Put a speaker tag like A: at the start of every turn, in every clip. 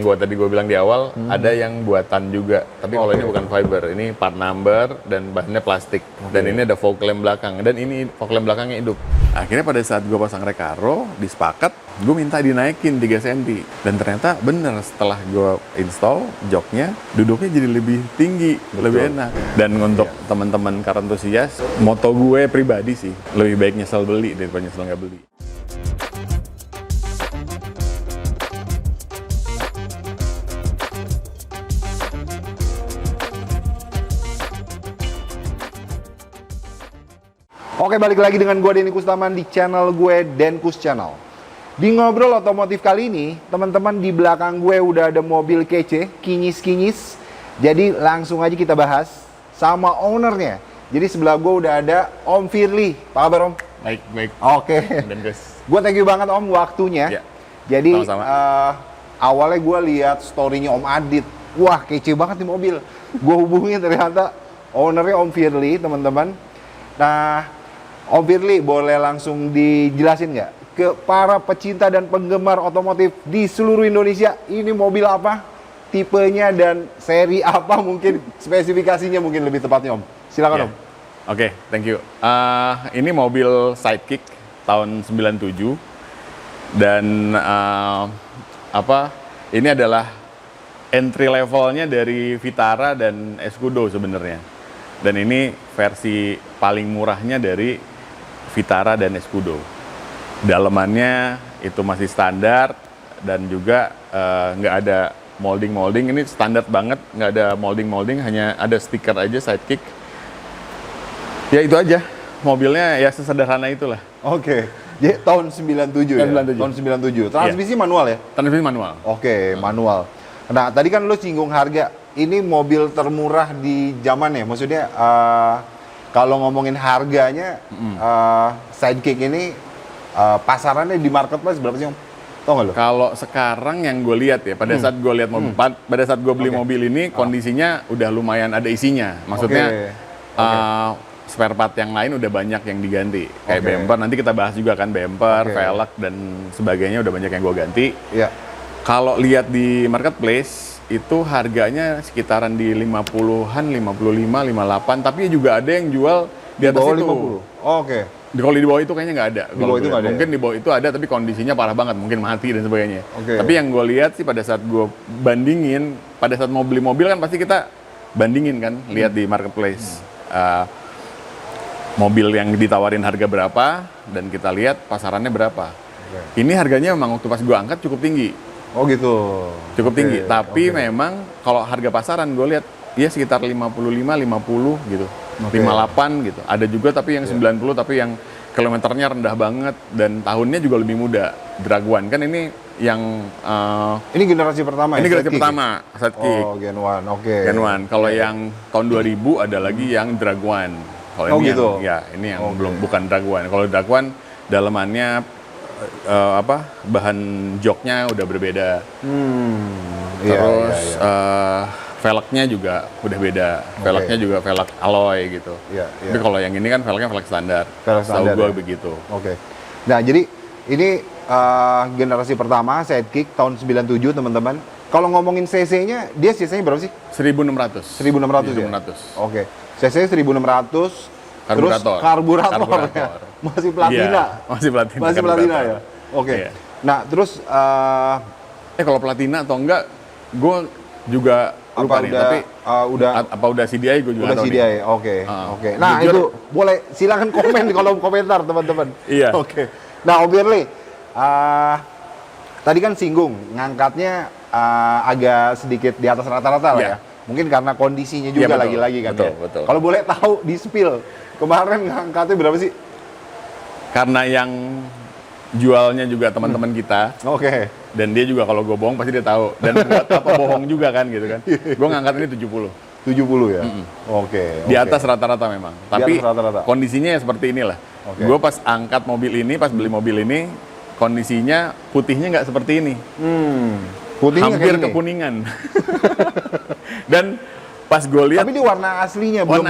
A: yang tadi gue bilang di awal, ada yang buatan juga. Tapi kalau ini bukan fiber, ini part number dan bahannya plastik. Dan ini ada fog lamp belakang, dan ini fog lamp belakangnya hidup. Akhirnya pada saat gue pasang Recaro, disepakat, gue minta dinaikin 3 cm. Dan ternyata bener, setelah gue install joknya, duduknya jadi lebih tinggi, lebih enak. Dan untuk teman-teman car enthusiast, moto gue pribadi sih, lebih baik nyesel beli daripada nyesel nggak beli.
B: Oke, balik lagi dengan gue Denny Kustaman di channel gue Denkus Channel. Di ngobrol otomotif kali ini, teman-teman, di belakang gue udah ada mobil kece, kinyis-kinyis. Jadi langsung aja kita bahas sama ownernya. Jadi sebelah gue udah ada Om Firly. Apa kabar, Om?
A: Baik.
B: Oke. Gue thank you banget, Om, waktunya.
A: Ya.
B: Jadi
A: Sama-sama.
B: awalnya gue lihat story-nya Om Adit. Wah, kece banget nih mobil. Gue hubungin, ternyata ownernya Om Firly, teman-teman. Nah, Om Firly, boleh langsung dijelasin nggak ke para pecinta dan penggemar otomotif di seluruh Indonesia, ini mobil apa, tipenya, dan seri apa, mungkin spesifikasinya mungkin lebih tepatnya, Om. Silakan, Om.
A: Oke, thank you. Ini mobil Sidekick tahun 97 dan ini adalah entry levelnya dari Vitara dan Escudo sebenarnya. Dan ini versi paling murahnya dari Vitara dan Escudo. Dalemannya itu masih standar dan juga nggak ada molding. Ini standar banget, nggak ada molding, hanya ada stiker aja Sidekick. Ya itu aja, mobilnya ya sesederhana itulah.
B: Oke, jadi tahun 97 ya?
A: 97.
B: Tahun 97. Transmisi manual ya?
A: Transmisi manual.
B: Oke, manual. Nah, tadi kan lo singgung harga. Ini mobil termurah di zaman ya? Maksudnya, kalau ngomongin harganya, Sidekick ini pasarannya di marketplace berapa sih, Om? Tau nggak lo?
A: Kalau sekarang yang gue lihat ya, pada saat gue lihat mobil, pada saat gue beli mobil ini, kondisinya udah lumayan ada isinya. Maksudnya, spare part yang lain udah banyak yang diganti. Kayak bumper, nanti kita bahas juga kan, bumper, velg, dan sebagainya udah banyak yang gue ganti.
B: Iya.
A: Kalau lihat di marketplace, itu harganya sekitaran di 50-an, 55, 58, tapi juga ada yang jual di atas itu.
B: 50. Oke.
A: Kalau di bawah itu kayaknya nggak ada.
B: Di bawah itu nggak ada.
A: Mungkin di bawah itu ada, tapi kondisinya parah banget, mungkin mati dan sebagainya.
B: Oke.
A: Tapi yang gue lihat sih pada saat gue bandingin, pada saat mau beli mobil kan pasti kita bandingin kan, lihat di marketplace. Mobil yang ditawarin harga berapa, dan kita lihat pasarannya berapa. Ini harganya memang waktu pas gue angkat cukup tinggi.
B: Oh gitu.
A: Cukup tinggi, tapi memang kalau harga pasaran gue lihat ya sekitar 55, 50 gitu. 58 gitu. Ada juga tapi yang 90, tapi yang kilometernya rendah banget dan tahunnya juga lebih muda. Dragon kan ini yang
B: ini generasi pertama
A: ini
B: ya?
A: generasi pertama, Sidekick.
B: Oh, Gen 1. Oke.
A: Gen 1. Kalau yang tahun 2000 ada lagi yang Dragon. Kalau ini
B: gitu.
A: ini yang belum, bukan Dragon. Kalau Dragon dalemannya bahan joknya udah berbeda. Terus velgnya juga udah beda. Velgnya juga velg alloy gitu. Tapi kalau yang ini kan velgnya velg standar. Tahu gue begitu.
B: Oke. Nah, jadi ini generasi pertama Sidekick tahun 97, teman-teman. Kalau ngomongin CC-nya, dia CC-nya berapa sih?
A: 1600.
B: 1600 ya? Oke. CC 1600.
A: Karburator.
B: Terus karburator. Ya? Masih platina.
A: Iya, masih platina.
B: Ya. Oke.
A: Iya.
B: Nah, terus
A: kalau platina atau enggak, gue juga lupa nih, tapi apa udah CDI gue juga
B: udah
A: tahu
B: CDI.
A: nih.
B: Oke. Nah, itu boleh silakan komen di kolom komentar, teman-teman.
A: Iya.
B: Oke. Nah, Om Firly, tadi kan singgung ngangkatnya agak sedikit di atas rata-rata lah ya. Mungkin karena kondisinya juga lagi-lagi kan.
A: Betul.
B: Kalau boleh tahu di spill, kemarin ngangkatnya berapa sih?
A: Karena yang jualnya juga teman-teman kita.
B: Oke.
A: Dan dia juga kalau gue bohong pasti dia tahu. Dan buat apa bohong juga kan gitu kan. Gue ngangkat ini 70.
B: 70 ya? Oke.
A: Di atas rata-rata memang. Tapi
B: rata-rata.
A: kondisinya ya seperti inilah. Gue pas angkat mobil ini, pas beli mobil ini, kondisinya putihnya nggak seperti ini.
B: Putihnya
A: hampir kekuningan. Dan pas gue lihat,
B: tapi di warna aslinya, belum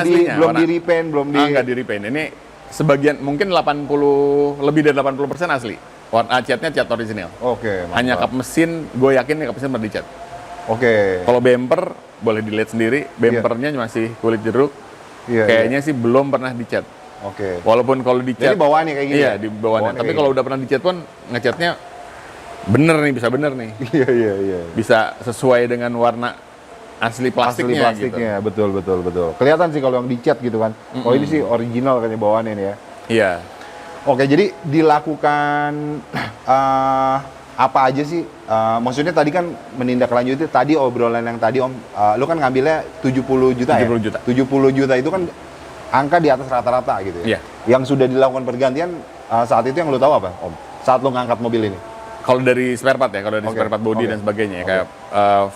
B: di repaint,
A: nggak di repaint. Ini sebagian, mungkin 80, lebih dari 80% asli. Warna catnya cat original.
B: Oke, mantap.
A: Hanya kap mesin, gue yakin kap mesin pernah dicat.
B: Oke.
A: Kalau bumper boleh dilihat sendiri, bumpernya masih kulit jeruk.
B: Iya,
A: Kayaknya sih belum pernah dicat.
B: Oke.
A: Walaupun kalau dicat,
B: Jadi bawaannya kayak gini.
A: iya
B: ya?
A: di bawahnya. Tapi
B: kayak
A: kalau udah pernah dicat pun ngecatnya bener nih, bisa bener nih,
B: gini. Iya.
A: bisa sesuai dengan warna asli plastiknya.
B: Asli plastiknya, betul. Kelihatan sih kalau yang dicat gitu kan. Oh ini sih original kayaknya bawaannya nih ya.
A: Iya.
B: Oke, jadi dilakukan apa aja sih? Maksudnya tadi kan menindaklanjuti tadi obrolan yang tadi Om, lu kan ngambilnya 70 juta
A: 70
B: ya?
A: juta.
B: 70 juta itu kan angka di atas rata-rata gitu ya?
A: Iya.
B: Yang sudah dilakukan pergantian saat itu yang lu tahu apa Om? Saat lu ngangkat mobil ini?
A: Kalau dari spare part ya, kalau dari
B: Oke,
A: spare part body
B: oke,
A: dan sebagainya,
B: oke.
A: kayak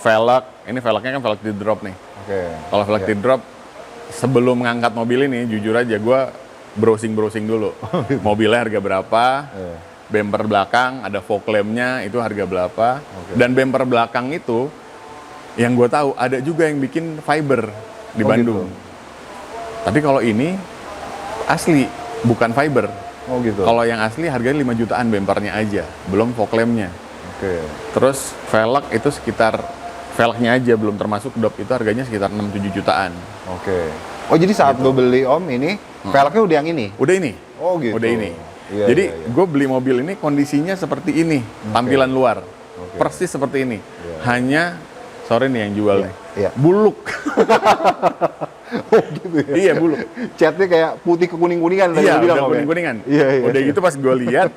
A: velg, ini velgnya kan velg T-drop nih.
B: Oke.
A: Kalau velg
B: Iya.
A: T-drop, sebelum ngangkat mobil ini, jujur aja gue browsing dulu. Mobilnya harga berapa,
B: Iya.
A: bumper belakang, ada fog lamp-nya, itu harga berapa.
B: Oke.
A: Dan bumper belakang itu, yang gue tahu, ada juga yang bikin fiber di
B: Oh,
A: Bandung.
B: gitu.
A: Tapi kalau ini, asli, bukan fiber.
B: Oh gitu.
A: Kalau yang asli harganya 5 jutaan bumpernya aja, belum fog lamp-nya.
B: Oke.
A: Terus velg itu sekitar, velgnya aja belum termasuk dop, itu harganya sekitar 6-7 jutaan.
B: Oke. Oh jadi saat gue beli Om ini, velgnya udah yang ini?
A: Udah ini.
B: Oh gitu.
A: Udah ini.
B: Iya,
A: Jadi
B: iya.
A: gue beli mobil ini kondisinya seperti ini, tampilan luar.
B: Oke.
A: Persis seperti ini.
B: Iya.
A: Hanya, sorry nih yang jual nih,
B: Iya.
A: buluk.
B: Oh gitu ya?
A: Iya, buluk.
B: Catnya kayak putih ke kuning-kuningan tadi
A: Iya,
B: lu bilang,
A: udah
B: Om, ya?
A: kuning-kuningan.
B: Iya.
A: Udah gitu pas gue lihat,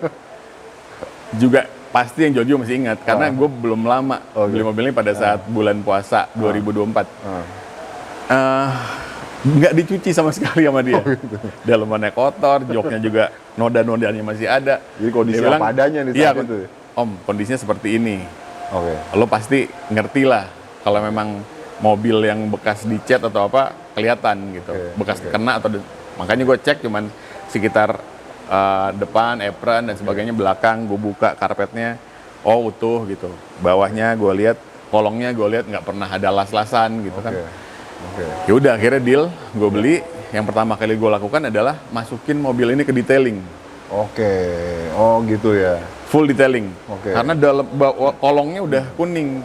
A: juga pasti yang Jojo masih ingat, karena gue belum lama
B: Oh,
A: beli
B: gitu.
A: mobil ini pada saat bulan puasa 2024.
B: Ah.
A: Nggak dicuci sama sekali sama dia.
B: Oh, gitu.
A: Dalamannya kotor, joknya juga noda-nodanya masih ada.
B: Jadi kondisi
A: Dia bilang,
B: apa adanya nih
A: iya,
B: saat itu.
A: Om, kondisinya seperti ini.
B: Oke.
A: Lo pasti ngerti lah kalau memang mobil yang bekas dicat atau apa kelihatan gitu,
B: Oke,
A: bekas
B: oke.
A: kena atau makanya gue cek cuman sekitar depan, apron dan sebagainya, belakang gue buka karpetnya, oh utuh gitu. Bawahnya gue lihat, kolongnya gue lihat nggak pernah ada las-lasan gitu kan.
B: Oke. Oke.
A: Ya udah akhirnya deal, gue beli. Yang pertama kali gue lakukan adalah masukin mobil ini ke detailing,
B: Oke. Oh gitu ya.
A: full detailing.
B: Oke.
A: Karena dalam kolongnya udah kuning.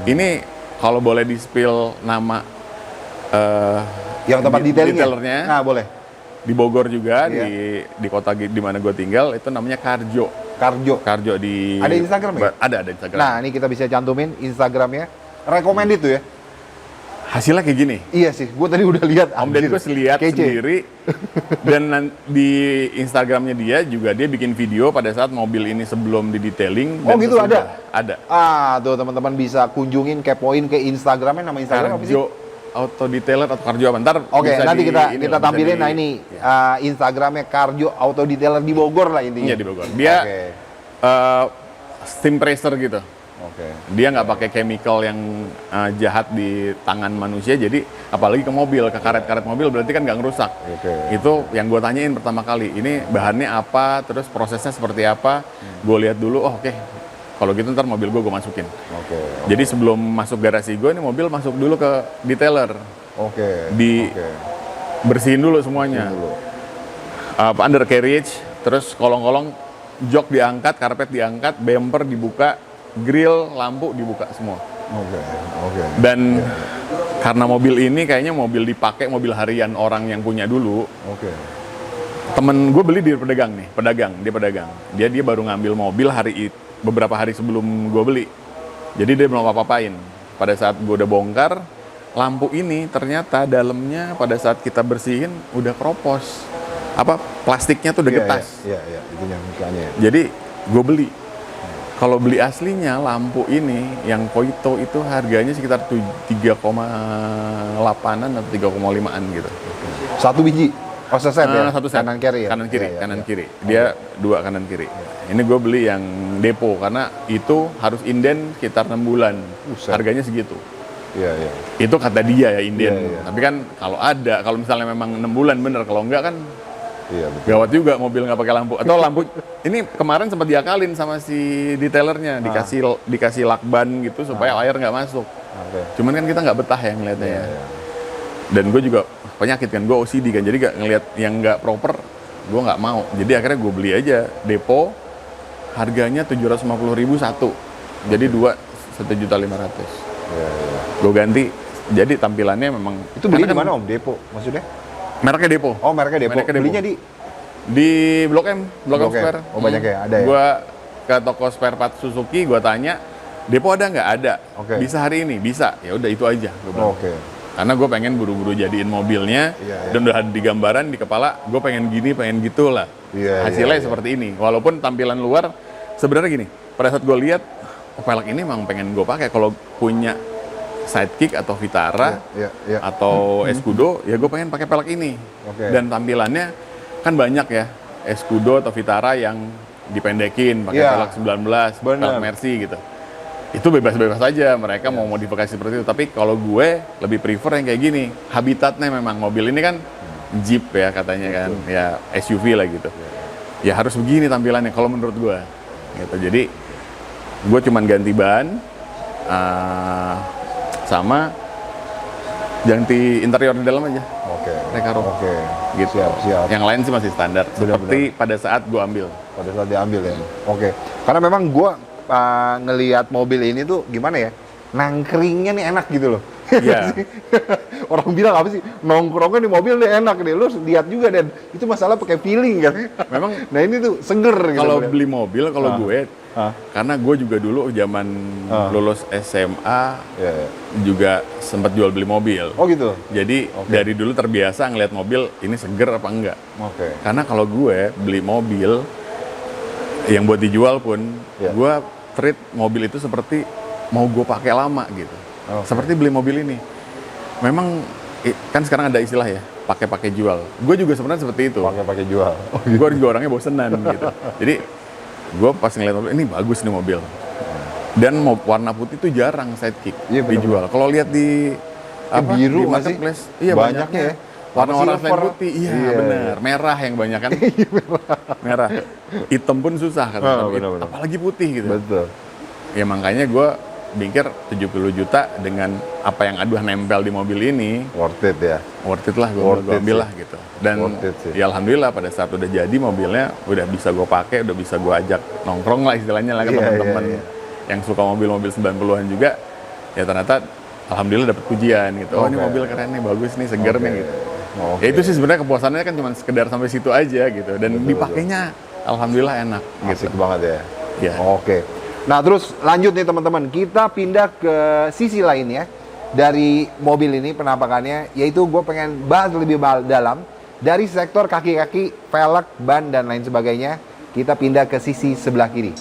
A: Ini kalau boleh di spill nama
B: Yang tempat detailing
A: detailernya,
B: Nah boleh.
A: di Bogor juga,
B: Iya.
A: di kota di mana gue tinggal, itu namanya Karjo.
B: Karjo.
A: Di
B: Ada Instagram ya?
A: Ada Instagram.
B: Nah ini kita bisa cantumin Instagramnya. Recommended tuh ya.
A: Hasilnya kayak gini.
B: Iya sih. Gue tadi udah lihat.
A: Om Deddy gue lihat
B: Kece.
A: sendiri, dan di Instagramnya dia juga dia bikin video pada saat mobil ini sebelum di detailing.
B: Oh, gitu,
A: sesudah. Ada.
B: Ah tuh teman-teman bisa kunjungin, kepoin ke Instagramnya. Nama Instagram apa sih?
A: Karjo Auto Detailer atau Karjo apa? Ntar
B: Oke,
A: bisa
B: nanti kita
A: bisa
B: tampilin.
A: di-
B: Nah ini Instagramnya Karjo Auto Detailer di Bogor lah intinya.
A: Iya, di Bogor. Dia
B: Oke.
A: steam tracer gitu.
B: Oke.
A: Dia nggak pakai chemical yang jahat di tangan manusia, jadi apalagi ke mobil, ke karet-karet mobil berarti kan nggak ngerusak.
B: Oke.
A: Itu yang gue tanyain pertama kali, ini bahannya apa, terus prosesnya seperti apa, gue lihat dulu, oh oke, kalau gitu ntar mobil gue masukin.
B: Oke.
A: Jadi sebelum masuk garasi gue, ini mobil masuk dulu ke detailer,
B: Oke.
A: Di-
B: Oke.
A: bersihin dulu semuanya.
B: Dulu.
A: Undercarriage, terus kolong-kolong, jok diangkat, karpet diangkat, bumper dibuka, grill, lampu dibuka semua.
B: Oke. Oke.
A: Dan karena mobil ini kayaknya mobil dipakai, mobil harian orang yang punya dulu.
B: Oke.
A: Temen gue beli di pedagang nih, dia pedagang. Dia baru ngambil mobil beberapa hari sebelum gue beli. Jadi dia belum apa-apain. Pada saat gue udah bongkar, lampu ini ternyata dalamnya pada saat kita bersihin udah keropos. Plastiknya tuh udah getas.
B: Iya, itu yang mukanya ya.
A: Jadi gue beli. Kalau beli aslinya lampu ini yang Koito itu harganya sekitar 3,8an atau 3,5an gitu.
B: Satu biji. Oh, seset ya?
A: Satu set.
B: Kanan kiri ya?
A: Kanan kiri,
B: Iya,
A: kanan
B: iya.
A: kiri. Dia dua kanan kiri. Ini gue beli yang depo karena itu harus inden sekitar 6 bulan.
B: Buset.
A: Harganya segitu.
B: Iya.
A: Itu kata dia ya inden.
B: Iya, iya.
A: Tapi kan kalau misalnya memang 6 bulan bener, kalau enggak kan
B: Iya, betul.
A: gawat juga mobil nggak pakai lampu. Atau lampu ini kemarin sempat diakalin sama si detailernya, dikasih lakban gitu supaya air nggak masuk.
B: Oke.
A: Cuman kan kita nggak betah ya ngeliatnya ya.
B: Iya.
A: Dan gue juga penyakit kan, gue OCD kan, jadi gak ngelihat yang nggak proper, gue nggak mau. Jadi akhirnya gue beli aja depo, harganya 750.000 satu, jadi dua 1.500.000.
B: Iya, iya.
A: Gue ganti, jadi tampilannya memang...
B: Itu beli di
A: karena kan
B: mana Om? Depo maksudnya?
A: mereknya Depo.
B: Oh, mereknya Depo.
A: Mereknya Depo.
B: Belinya
A: Di Blok M, Blok M
B: Blok M.
A: Square.
B: Oh, banyak ya? Ada ya?
A: Gue ke toko spare part Suzuki, gue tanya, Depo ada nggak? Ada.
B: Oke.
A: Bisa hari ini? Bisa. Ya udah itu aja. Gua bilang.
B: Oke.
A: Karena gue pengen buru-buru jadiin mobilnya,
B: Iya, iya.
A: dan udah ada di gambaran di kepala, gue pengen gini, pengen gitu lah.
B: Iya,
A: Hasilnya
B: iya, iya.
A: seperti ini. Walaupun tampilan luar, sebenarnya gini, pada saat gue lihat, velg ini emang pengen gue pakai. Kalau punya Sidekick atau Vitara,
B: Iya, iya.
A: atau Escudo, ya gue pengen pakai velg ini.
B: Oke.
A: Dan tampilannya kan banyak ya, Escudo atau Vitara yang dipendekin, pakai
B: Iya.
A: velg 19, velg
B: Bener.
A: Mercy gitu. Itu bebas-bebas aja, mereka mau modifikasi seperti itu. Tapi kalau gue lebih prefer yang kayak gini, habitatnya memang mobil ini kan Jeep ya katanya kan, ya SUV lah gitu. Ya harus begini tampilannya kalau menurut gue. Gitu. Jadi gue cuman ganti ban, sama ganti interior di dalam aja.
B: Oke.
A: Recaro.
B: Oke.
A: Gitu.
B: Siap, siap.
A: Yang lain sih masih standar. Seperti pada saat gue ambil.
B: Pada saat diambil ya. Oke. Karena memang gua ngelihat mobil ini tuh gimana ya? Nangkringnya nih enak gitu loh.
A: Iya.
B: Orang bilang apa sih? Nongkrongnya di mobil nih enak deh. Lu lihat juga dan itu masalah pakai feeling kan.
A: Memang
B: Nah ini tuh seger gitu.
A: kalau
B: modelnya.
A: beli mobil, kalau gue,
B: Ah.
A: karena gue juga dulu zaman lulus SMA
B: Iya, iya.
A: juga sempat jual beli mobil.
B: Oh gitu.
A: Jadi
B: Oke.
A: dari dulu terbiasa ngeliat mobil ini seger apa enggak.
B: Oke.
A: Karena kalau gue beli mobil yang buat dijual pun,
B: Iya.
A: gue treat mobil itu seperti mau gue pakai lama gitu.
B: Oke.
A: Seperti beli mobil ini. Memang kan sekarang ada istilah ya, pakai jual. Gue juga sebenarnya seperti itu.
B: Pakai jual.
A: Gue juga orangnya bosenan gitu. Jadi gue pas ngeliat mobil ini bagus nih mobil. Dan warna putih itu jarang Sidekick
B: Iya, bener.
A: dijual. Kalau lihat di
B: biru
A: di
B: nggak sih?
A: marketplace, iya
B: Banyaknya
A: banyaknya
B: ya.
A: warna-warna
B: Silver.
A: selain putih. Iya,
B: Iya,
A: benar. Merah yang banyak kan. Merah. Hitam pun susah kan.
B: benar-benar.
A: Apalagi putih gitu.
B: Betul.
A: Ya makanya gue pikir 70 juta dengan apa yang aduh nempel di mobil ini,
B: Worth it ya.
A: worth it lah gue
B: Worth it
A: ambil
B: sih.
A: lah gitu. Dan
B: Worth it sih.
A: ya alhamdulillah pada saat udah jadi mobilnya udah bisa gue pakai, udah bisa gue ajak nongkrong lah istilahnya lah ke
B: Iya,
A: teman-teman
B: iya, iya.
A: yang suka mobil-mobil 90-an juga. Ya ternyata alhamdulillah dapet pujian gitu. Oh ini
B: Oke.
A: mobil keren nih, bagus nih, seger nih gitu.
B: Oke.
A: Ya itu sih sebenarnya kepuasannya kan cuma sekedar sampai situ aja gitu. Dan
B: Betul,
A: dipakainya alhamdulillah enak gitu.
B: Asik banget ya.
A: Ya.
B: Oke. Nah terus lanjut nih teman-teman, kita pindah ke sisi lainnya dari mobil ini penampakannya, yaitu gue pengen bahas lebih dalam dari sektor kaki-kaki, velg, ban dan lain sebagainya. Kita pindah ke sisi sebelah kiri.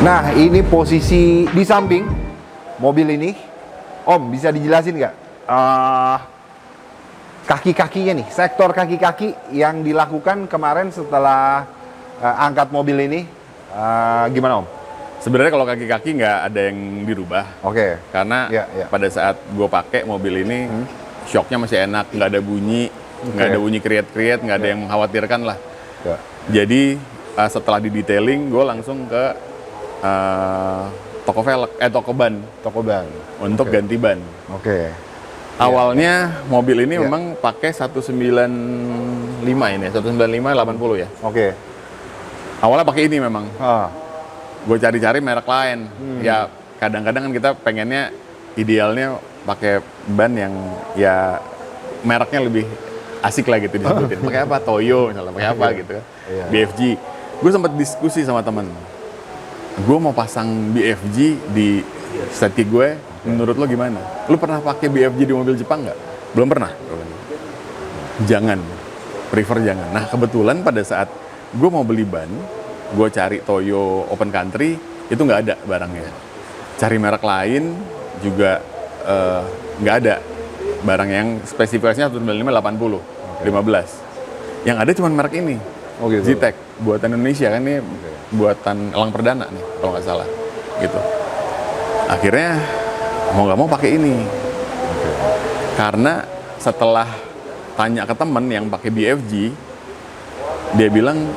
B: Nah, ini posisi di samping mobil ini. Om, bisa dijelasin nggak? Kaki-kakinya nih, sektor kaki-kaki yang dilakukan kemarin setelah angkat mobil ini, gimana Om?
A: Sebenarnya kalau kaki-kaki nggak ada yang dirubah.
B: Oke.
A: Karena
B: Iya, iya.
A: pada saat gue pakai mobil ini, shocknya masih enak, nggak ada bunyi, nggak
B: Oke.
A: ada bunyi kriet-kriet, nggak ada
B: Iya.
A: yang mengkhawatirkan lah.
B: Ya.
A: Jadi setelah di detailing, gue langsung ke toko velg, toko ban
B: Toko ban.
A: untuk
B: Oke.
A: ganti ban.
B: Oke.
A: Awalnya mobil ini
B: Iya.
A: memang pakai 195 ini, 195 80 ya.
B: Oke.
A: Awalnya pakai ini memang. Gue cari-cari merek lain. Ya kadang-kadang kan kita pengennya idealnya pakai ban yang ya mereknya lebih asik lah gitu disebutin. Pakai apa? Toyo misalnya, pakai apa gitu kan.
B: Iya.
A: BFG. Gue sempat diskusi sama temen. Gue mau pasang BFG di Sidekick gue. Menurut lo gimana? Lo pernah pakai BFG di mobil Jepang nggak? Belum pernah. Jangan. Prefer jangan. Nah kebetulan pada saat gue mau beli ban, gue cari Toyo Open Country, itu nggak ada barangnya. Cari merek lain juga nggak ada barang yang spesifikasinya 195/80 15. Yang ada cuma merek ini.
B: Oh gitu.
A: Zetec buatan Indonesia kan ini, buatan Elang Perdana nih kalau nggak salah gitu. Akhirnya mau nggak mau pakai ini. Karena setelah tanya ke temen yang pakai BFG, dia bilang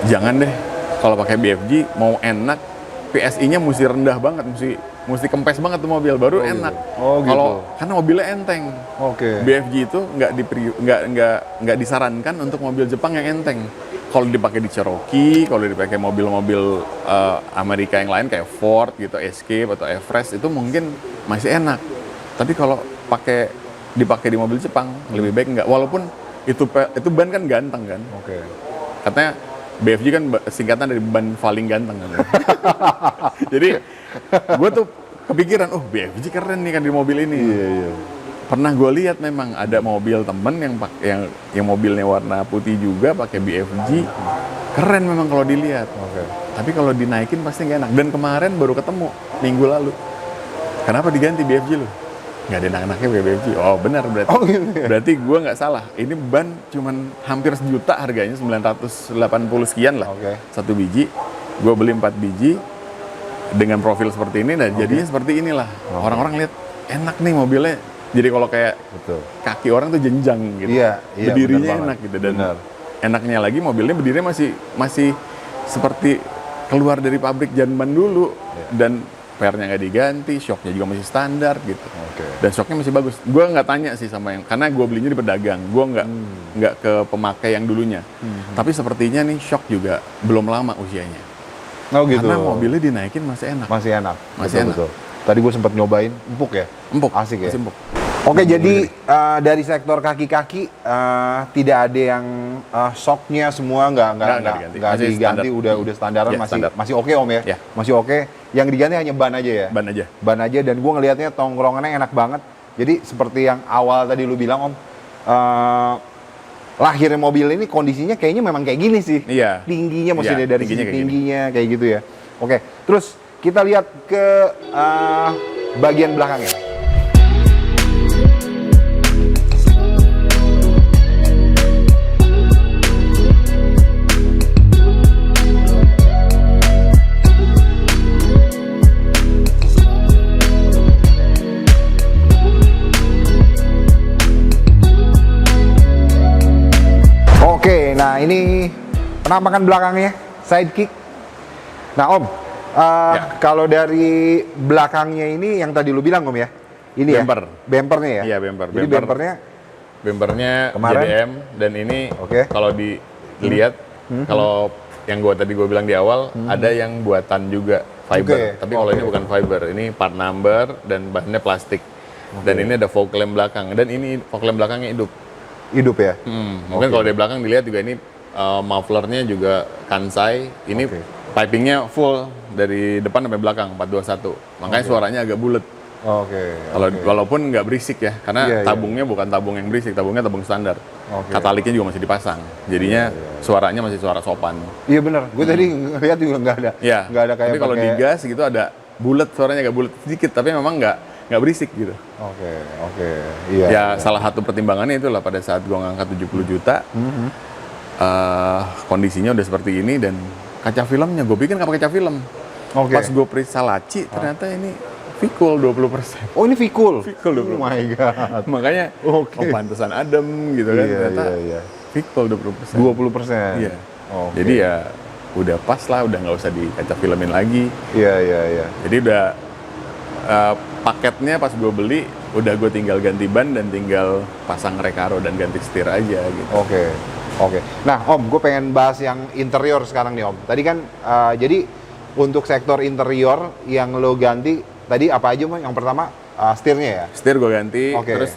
A: jangan deh, kalau pakai BFG mau enak, PSI-nya mesti rendah banget, mesti kempes banget tuh mobil baru enak.
B: Oh, gitu.
A: Kalau karena mobilnya enteng.
B: Oke.
A: BFG itu nggak disarankan untuk mobil Jepang yang enteng. Kalau dipakai di Cherokee, kalau dipakai mobil-mobil Amerika yang lain kayak Ford gitu, Escape atau Everest itu mungkin masih enak. Tapi kalau dipakai di mobil Jepang lebih baik nggak. Walaupun itu ban kan ganteng kan.
B: Oke.
A: Katanya BFG kan singkatan dari ban paling ganteng kan. Jadi gue tuh kepikiran, oh BFG keren nih kan di mobil ini.
B: Iya.
A: Pernah gue lihat memang ada mobil temen yang mobilnya warna putih juga pakai BFG, keren memang kalau dilihat.
B: Oke.
A: Tapi kalau dinaikin pasti nggak enak. Dan kemarin baru ketemu minggu lalu. Kenapa diganti BFG lu? Nggak ada enak-enaknya pakai BFG. Oh benar berarti.
B: Oh gitu ya?
A: Berarti gue nggak salah. Ini ban cuman hampir sejuta harganya, 980 sekian lah.
B: Oke.
A: Satu biji. Gue beli 4 biji dengan profil seperti ini. Dan jadinya seperti inilah. Orang-orang lihat enak nih mobilnya. Jadi kalau kayak
B: Betul.
A: kaki orang tuh jenjang gitu.
B: Iya,
A: Berdirinya
B: bener banget.
A: enak gitu. Dan
B: Bener.
A: enaknya lagi mobilnya berdirinya masih seperti keluar dari pabrik zaman dulu. Dan pernya nggak diganti, shocknya juga masih standar gitu.
B: Oke.
A: Dan shocknya masih bagus. Gue nggak tanya sih sama karena gue belinya di pedagang. Gue nggak ke pemakai yang dulunya. Tapi sepertinya nih shock juga belum lama usianya.
B: Oh gitu.
A: Karena mobilnya dinaikin masih enak.
B: Masih enak.
A: Masih enak.
B: Betul. Tadi gue sempat nyobain, empuk ya?
A: Empuk.
B: Asik ya?
A: Masih empuk.
B: Oke, jadi dari sektor kaki-kaki tidak ada yang shocknya semua nggak
A: Masih
B: diganti,
A: standar.
B: udah standaran,
A: Ya,
B: masih
A: standar.
B: masih oke Om ya?
A: Ya.
B: Masih oke. Yang diganti hanya ban aja ya?
A: Ban aja.
B: Ban aja, dan gue ngelihatnya tongkrongannya enak banget. Jadi seperti yang awal tadi lu bilang Om, lahirnya mobil ini kondisinya kayaknya memang kayak gini sih.
A: Iya.
B: Tingginya mesti
A: Iya,
B: dari
A: tingginya
B: sisi
A: kayak gini.
B: tingginya kayak gitu ya. Oke, terus kita lihat ke bagian belakangnya. Oke, nah ini penampakan belakangnya, sidekick. Nah Om, kalau dari belakangnya ini yang tadi lu bilang Om ya, ini
A: Bumper.
B: ya, bumpernya ya.
A: Iya, bumper.
B: Jadi bumpernya,
A: Bumpernya
B: Kemarin?
A: JDM dan ini
B: Oke.
A: kalau dilihat kalau yang tadi gue bilang di awal ada yang buatan juga fiber.
B: Oke,
A: Tapi kalau ini bukan fiber, ini part number dan bahannya plastik. Dan ini ada fog lamp belakang dan ini fog lamp belakangnya
B: hidup ya.
A: Mungkin kalau dari belakang dilihat juga ini mufflernya juga Kansai. Ini
B: Oke.
A: pipingnya full dari depan sampai belakang 421. Makanya suaranya agak bulat.
B: Oke.
A: Walaupun nggak berisik ya, karena
B: Iya, iya.
A: tabungnya bukan tabung yang berisik, tabungnya tabung standar.
B: Oke.
A: Kataliknya juga masih dipasang, jadinya suaranya masih suara sopan.
B: Iya benar, gue tadi ngeliat juga nggak ada,
A: Ya,
B: nggak ada kayak
A: tapi kalau
B: pakai-
A: digas gitu ada bulat, suaranya agak bulat sedikit, tapi memang nggak berisik gitu.
B: Oke, iya.
A: Ya salah satu pertimbangannya itulah pada saat gua ngangkat 70 juta, kondisinya udah seperti ini dan kaca filmnya gue bikin nggak pakai kaca film.
B: Oke.
A: Pas gue periksa laci ternyata ini Vicul 20%.
B: Oh ini Vicul.
A: Vicul 20%.
B: Oh my god.
A: Makanya
B: Oke.
A: oh pantesan adem gitu kan,
B: Iya,
A: ternyata
B: iya.
A: Vicul 20%.
B: 20%.
A: Iya.
B: Oke.
A: Jadi ya udah pas lah, udah nggak usah di kaca filmin lagi.
B: Iya.
A: Jadi udah paketnya pas gue beli udah gue tinggal ganti ban dan tinggal pasang Recaro dan ganti setir aja gitu.
B: Oke. Nah Om, gue pengen bahas yang interior sekarang nih Om. Tadi kan jadi untuk sektor interior yang lo ganti tadi apa aja Om? Yang pertama setirnya ya.
A: Setir gue ganti,
B: Oke.
A: terus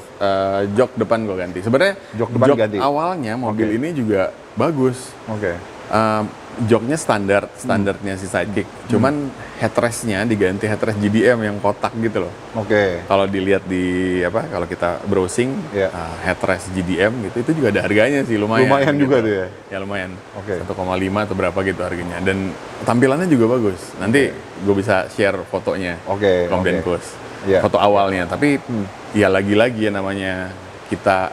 A: jok depan gue ganti. Sebenarnya
B: Jok depan ganti.
A: awalnya mobil ini juga bagus.
B: Oke.
A: Joknya standarnya si Sidekick. Cuman headrestnya diganti headrest GDM yang kotak gitu loh.
B: Oke.
A: Kalau dilihat di kalau kita browsing
B: Iya.
A: headrest GDM gitu, itu juga ada harganya sih, lumayan.
B: Lumayan
A: gitu.
B: juga tuh ya?
A: Ya lumayan.
B: Oke.
A: 1,5 atau berapa gitu harganya. Dan tampilannya juga bagus. Nanti gue bisa share fotonya.
B: Oke,
A: Om
B: oke.
A: Denkus.
B: Iya.
A: Foto awalnya. Tapi ya lagi-lagi ya namanya kita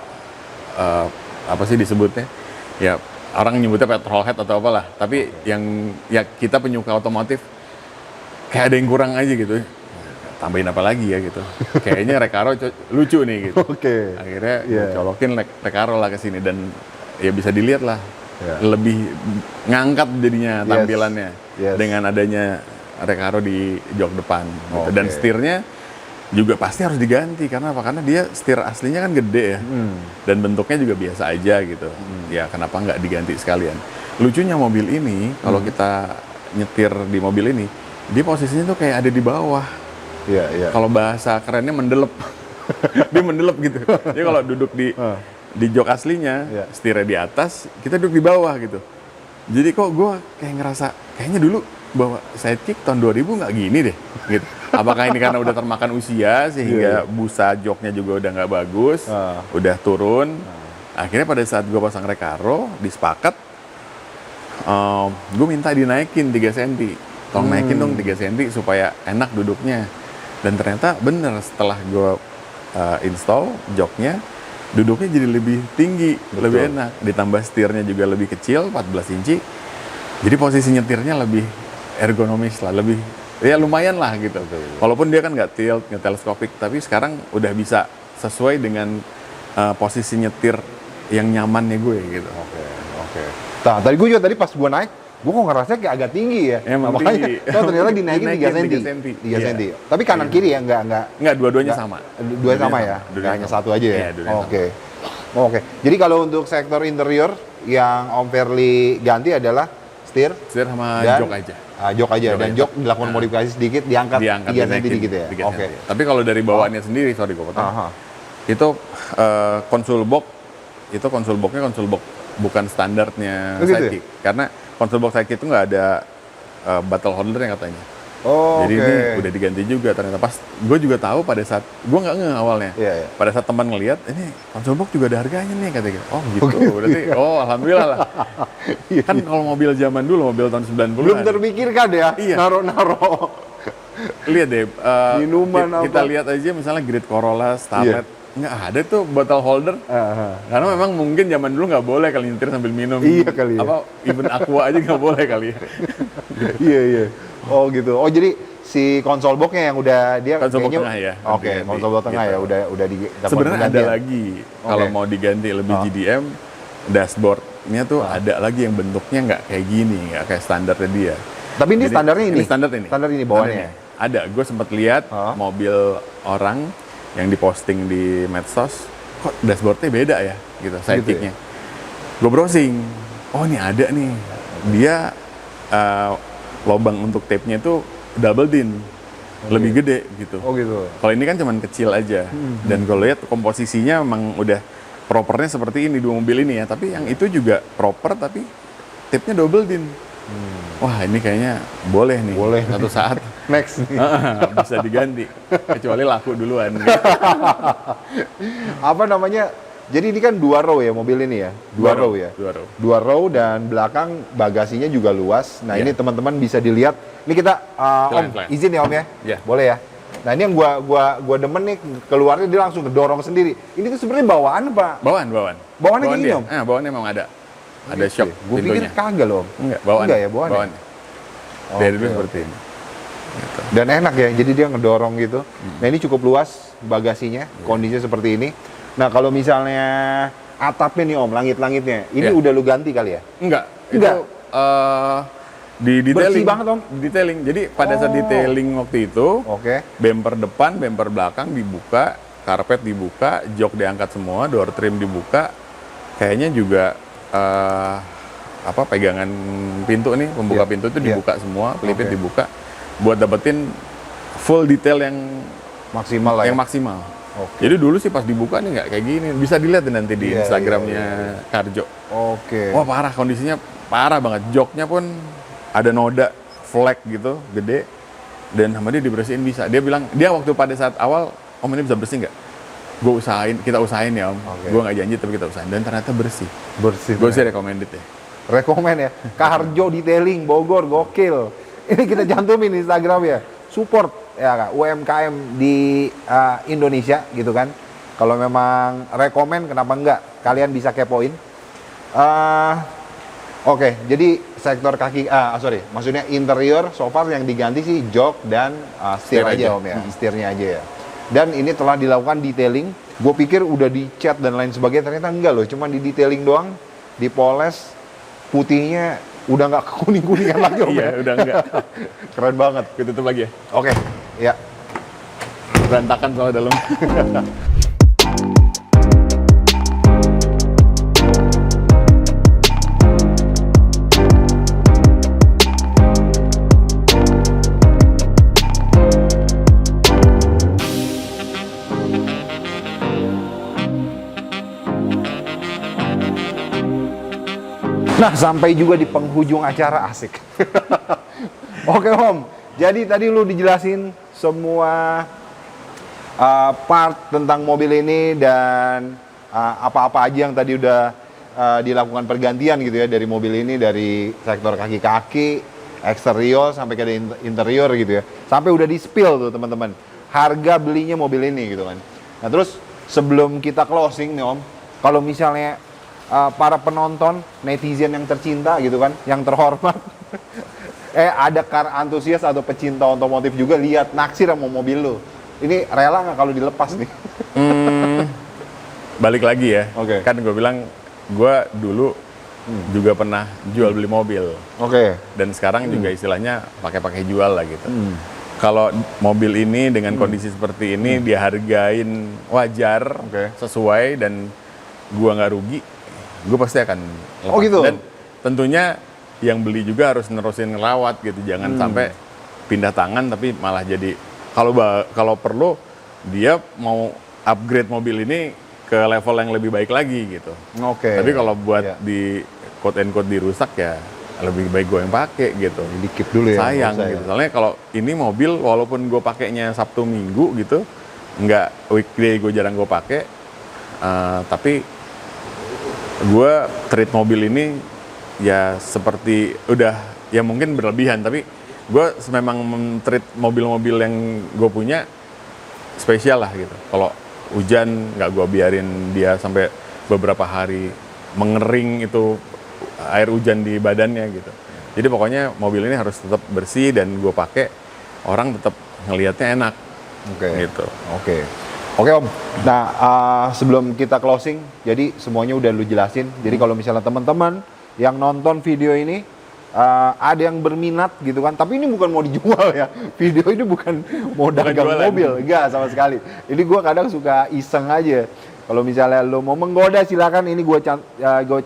A: apa sih disebutnya? Ya orang nyebutnya petrolhead atau apalah. Tapi yang ya kita penyuka otomotif kayak ada yang kurang aja gitu. Tambahin apa lagi ya gitu. Kayaknya Recaro lucu nih gitu.
B: Oke.
A: Akhirnya
B: Iya.
A: gue colokin Recaro lah ke sini dan ya bisa dilihat lah lebih ngangkat jadinya
B: Yes.
A: tampilannya
B: Yes.
A: dengan adanya Recaro di jok depan gitu.
B: Oke.
A: Dan setirnya juga pasti harus diganti karena apa? Karena dia setir aslinya kan gede ya. Dan bentuknya juga biasa aja gitu. Ya kenapa nggak diganti sekalian? Lucunya mobil ini kalau kita nyetir di mobil ini, dia posisinya tuh kayak ada di bawah.
B: Iya, iya.
A: Kalau bahasa kerennya mendelep. Dia mendelep gitu. Dia kalau duduk di jok aslinya,
B: Iya.
A: setirnya di atas, kita duduk di bawah gitu. Jadi kok gue kayak ngerasa, kayaknya dulu bawa sidekick tahun 2000 nggak gini deh. Gitu. Apakah ini karena udah termakan usia sehingga busa joknya juga udah nggak bagus, udah turun. Akhirnya pada saat gue pasang Recaro, dispakat, gue minta dinaikin 3 cm. Tolong naikin dong 3 cm supaya enak duduknya. Dan ternyata bener setelah gue install joknya, duduknya jadi lebih tinggi, lebih enak. Ditambah setirnya juga lebih kecil, 14 inci. Jadi posisi nyetirnya lebih ergonomis lah, lebih ya lumayan lah gitu. Walaupun dia kan nggak tilt, nggak teleskopik, tapi sekarang udah bisa sesuai dengan posisi nyetir yang nyamannya gue gitu.
B: Oke. Nah, tadi gue juga pas gue naik, gue kok ngerasa kayak agak tinggi ya.
A: Emang
B: Makanya,
A: tinggi.
B: ternyata dinaikin 3 cm.
A: 3 cm.
B: 3 cm. Tapi kanan kiri ya,
A: Nggak, dua-duanya sama.
B: Dua sama ya?
A: Dua-duanya
B: Nggak hanya
A: sama.
B: satu aja ya?
A: Iya, dua-duanya
B: Oke. Oke. Jadi kalau untuk sektor interior yang Om Verly ganti adalah setir
A: Setir sama
B: dan
A: jok aja.
B: Jok aja. Dan jok dilakukan modifikasi sedikit, diangkat 3 cm
A: dinaikin
B: dikit ya?
A: 3
B: Oke.
A: cm. Tapi kalau dari bawaannya sendiri, sorry gue potong.
B: Aha.
A: Itu konsul box, itu konsul boxnya konsul box bukan standarnya
B: Oh, gitu ya?
A: sidekick. Karena konsul box sidekick itu nggak ada battle holdernya katanya.
B: Oh,
A: Jadi
B: oke.
A: ini udah diganti juga ternyata. Pas gue juga tahu pada saat gue nggak nge awalnya.
B: Iya, iya.
A: Pada saat teman ngelihat ini konsol box juga ada harganya nih katanya. Oh gitu. Berarti alhamdulillah lah. Kan kalau mobil zaman dulu, mobil tahun 90-an.
B: Belum terpikirkan ya,
A: Iya.
B: naro-naro.
A: Lihat deh,
B: Minuman
A: kita
B: apa?
A: lihat aja misalnya Grid Corolla, Starlet, nggak ada tuh bottle holder. Karena memang mungkin zaman dulu nggak boleh kali nyetir sambil minum.
B: Iya kali ya.
A: Apa even aqua aja nggak boleh kali.
B: Iya, iya. Oh gitu. Oh jadi si konsol boxnya yang udah dia
A: Konsol box
B: kayaknya-
A: tengah ya,
B: Oke,
A: diganti,
B: konsol box tengah
A: gitu.
B: ya udah dapat
A: Sebenarnya ada
B: penggantian.
A: lagi kalau mau diganti lebih GDM, dashboardnya tuh ada lagi yang bentuknya nggak kayak gini, nggak kayak standarnya dia.
B: Tapi ini
A: Jadi,
B: standarnya ini.
A: Standar ini.
B: Standar ini bawaannya.
A: Ada, gue sempat lihat
B: Hah?
A: mobil orang yang diposting di medsos, kok dashboardnya beda ya, gitu, sidekicknya. Gue browsing, oh ini ada nih, dia lubang untuk tape-nya itu double din, lebih gede gitu.
B: Oh gitu.
A: Kalau ini kan cuman kecil aja, dan kalau lihat komposisinya memang udah propernya seperti ini dua mobil ini ya, tapi yang itu juga proper tapi tape-nya double din. Wah ini kayaknya boleh nih,
B: Boleh.
A: satu saat
B: Next nih.
A: bisa diganti, kecuali laku duluan.
B: Apa namanya? Jadi ini kan 2 row ya mobil ini ya. 2 row ya.
A: 2 row.
B: 2 row dan belakang bagasinya juga luas. Nah,
A: Iya.
B: ini teman-teman bisa dilihat. Ini kita Om
A: Silahkan.
B: izin ya Om ya.
A: Iya.
B: Boleh ya. Nah, ini yang gua demen nih keluarnya dia langsung kedorong sendiri. Ini tuh sebenarnya bawaan Pak.
A: Bawaan.
B: Bawaannya kayak gini,
A: dia.
B: Om?
A: Bawaannya memang ada shock
B: Gue pikir
A: pintunya.
B: kagak loh Om.
A: Enggak, bawaan.
B: Enggak ya, bawaan ya?
A: Dari
B: Oke,
A: dulu
B: oke.
A: seperti ini. Gitu.
B: Dan enak ya, jadi dia ngedorong gitu. Nah ini cukup luas bagasinya, kondisinya seperti ini. Nah kalau misalnya atapnya nih Om, langit-langitnya, ini
A: Iya.
B: udah lu ganti kali ya?
A: Enggak.
B: Enggak?
A: Itu di detailing.
B: Bersih banget, Om.
A: Detailing. Jadi pada saat
B: Oh.
A: detailing waktu itu,
B: Oke.
A: bumper depan, bumper belakang dibuka, karpet dibuka, jok diangkat semua, door trim dibuka. Kayaknya juga pegangan pintu nih, pembuka
B: Iya.
A: pintu itu
B: Iya.
A: dibuka semua, pelipit
B: Oke.
A: dibuka buat dapetin full detail yang
B: Maksimal lah ya?
A: maksimal.
B: Oke.
A: Jadi dulu sih pas dibuka nih nggak kayak gini. Bisa dilihat deh nanti di
B: Iya,
A: Instagramnya
B: iya,
A: Karjo.
B: Oke.
A: Wah parah, kondisinya parah banget. Joknya pun ada noda flek gitu, gede. Dan sama dia dibersihin bisa. Dia bilang, dia waktu pada saat awal, Om ini bisa bersih nggak? Gue usahain, kita usahain ya Om.
B: Oke.
A: Gue nggak janji tapi kita usahain. Dan ternyata bersih.
B: Bersih.
A: Gue sih recommended ya.
B: Rekomen ya. Karjo Detailing Bogor, gokil. Ini kita cantumin Instagram ya. Support ya Kak, UMKM di Indonesia gitu kan. Kalau memang rekomen kenapa enggak? Kalian bisa kepoin. Oke, jadi sektor maksudnya interior so far yang diganti sih jok dan setir
A: Setir
B: aja
A: aja.
B: Om ya, setirnya aja ya. Dan ini telah dilakukan detailing. Gue pikir udah dicat dan lain sebagainya, ternyata enggak loh, cuma di detailing doang, dipoles, putihnya udah nggak kuning-kuningan lagi Om.
A: Iya, udah enggak.
B: Keren banget.
A: Gue tutup lagi ya.
B: Oke, ya.
A: Berantakan soal dalam.
B: Nah, sampai juga di penghujung acara asik. Oke Om, jadi tadi lu dijelasin semua part tentang mobil ini dan apa-apa aja yang tadi udah dilakukan pergantian gitu ya dari mobil ini, dari sektor kaki-kaki, eksterior sampai ke interior gitu ya. Sampai udah di-spill tuh teman-teman. Harga belinya mobil ini gitu kan. Nah, terus sebelum kita closing nih Om, kalau misalnya para penonton, netizen yang tercinta gitu kan, yang terhormat, ada car antusias atau pecinta otomotif juga lihat naksir sama mobil lo. Ini rela nggak kalau dilepas nih?
A: Balik lagi ya.
B: Oke.
A: Kan gue bilang, gue dulu juga pernah jual beli mobil.
B: Oke.
A: Dan sekarang juga istilahnya pakai-pakai jual lah gitu. Kalau mobil ini dengan kondisi seperti ini dihargain wajar, sesuai dan gue nggak rugi, gue pasti akan lepas.
B: Oh gitu?
A: Dan tentunya yang beli juga harus nerusin ngerawat gitu, jangan sampai pindah tangan tapi malah jadi kalau perlu dia mau upgrade mobil ini ke level yang lebih baik lagi gitu.
B: Oke.
A: Tapi kalau buat di quote and quote dirusak ya lebih baik gue yang pakai gitu.
B: Dikit dulu ya.
A: Sayang gitu. Soalnya kalau ini mobil walaupun gue pakainya Sabtu Minggu gitu, nggak weekday gue jarang gue pakai, tapi gue treat mobil ini ya seperti udah ya mungkin berlebihan, tapi gue memang treat mobil-mobil yang gue punya spesial lah gitu. Kalau hujan nggak gue biarin dia sampai beberapa hari mengering itu air hujan di badannya gitu. Jadi pokoknya mobil ini harus tetap bersih dan gue pakai orang tetap ngelihatnya enak. Gitu.
B: Oke Om, nah sebelum kita closing, jadi semuanya udah lu jelasin. Jadi kalau misalnya teman-teman yang nonton video ini, ada yang berminat gitu kan, tapi ini bukan mau dijual ya, video ini bukan mau dagang mobil, enggak sama sekali. Ini gue kadang suka iseng aja. Kalau misalnya lu mau menggoda silakan, ini gue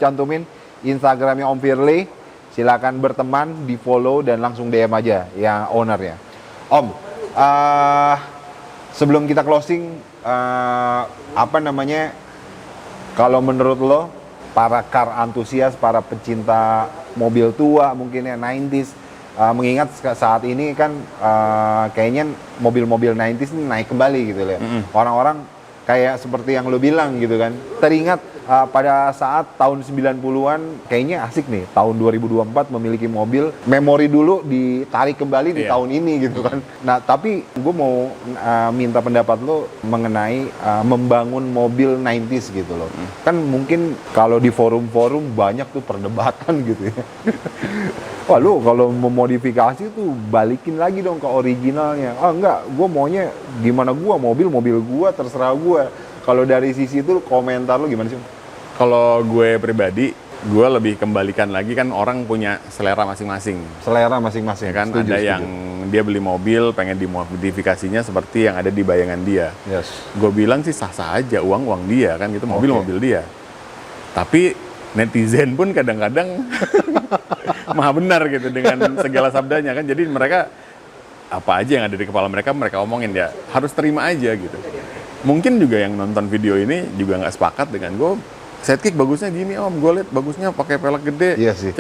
B: cantumin Instagramnya Om Firly, silakan berteman, di follow dan langsung DM aja ya ownernya. Om, sebelum kita closing, kalau menurut lo, para car antusias, para pecinta mobil tua mungkin ya 90s, mengingat saat ini kan kayaknya mobil-mobil 90s ini naik kembali gitu ya. Orang-orang kayak seperti yang lo bilang gitu kan, teringat pada saat tahun 90-an kayaknya asik nih, tahun 2024 memiliki mobil, memori dulu ditarik kembali di tahun ini gitu kan. Nah tapi gue mau minta pendapat lo mengenai membangun mobil 90s gitu loh. Kan mungkin kalau di forum-forum banyak tuh perdebatan gitu ya. Wah lu kalau memodifikasi tuh balikin lagi dong ke originalnya. Enggak, gue maunya gimana gue, mobil gue terserah gue. Kalau dari sisi itu komentar lu gimana sih?
A: Kalau gue pribadi, gue lebih kembalikan lagi kan orang punya selera masing-masing.
B: Selera masing-masing.
A: Ya kan ada yang dia beli mobil pengen dimodifikasinya seperti yang ada di bayangan dia.
B: Yes.
A: Gue bilang sih sah-sah aja, uang dia kan gitu, mobil dia. Tapi netizen pun kadang-kadang maha benar gitu dengan segala sabdanya kan. Jadi mereka apa aja yang ada di kepala mereka omongin ya, harus terima aja gitu. Mungkin juga yang nonton video ini juga nggak sepakat dengan gue. Sidekick bagusnya gini Om, gue liat bagusnya pakai pelek gede.
B: Iya sih.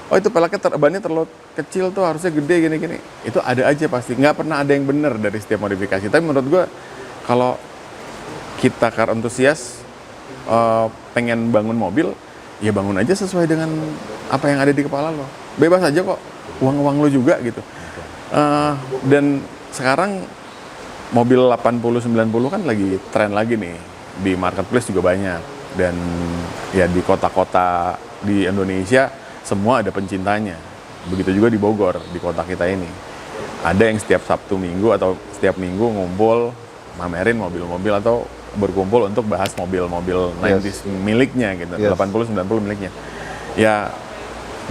A: Oh itu peleknya bannya terlalu kecil tuh, harusnya gede gini-gini. Itu ada aja pasti. Nggak pernah ada yang benar dari setiap modifikasi. Tapi menurut gue kalau kita car antusias pengen bangun mobil, ya bangun aja sesuai dengan apa yang ada di kepala lo. Bebas aja kok, uang lo juga gitu. Dan sekarang mobil 80-90 kan lagi tren lagi nih. Di marketplace juga banyak. Dan ya di kota-kota di Indonesia semua ada pencintanya. Begitu juga di Bogor, di kota kita ini. Ada yang setiap Sabtu Minggu atau setiap Minggu ngumpul, mamerin mobil-mobil atau berkumpul untuk bahas mobil-mobil 90s miliknya gitu. 80-90 miliknya. Ya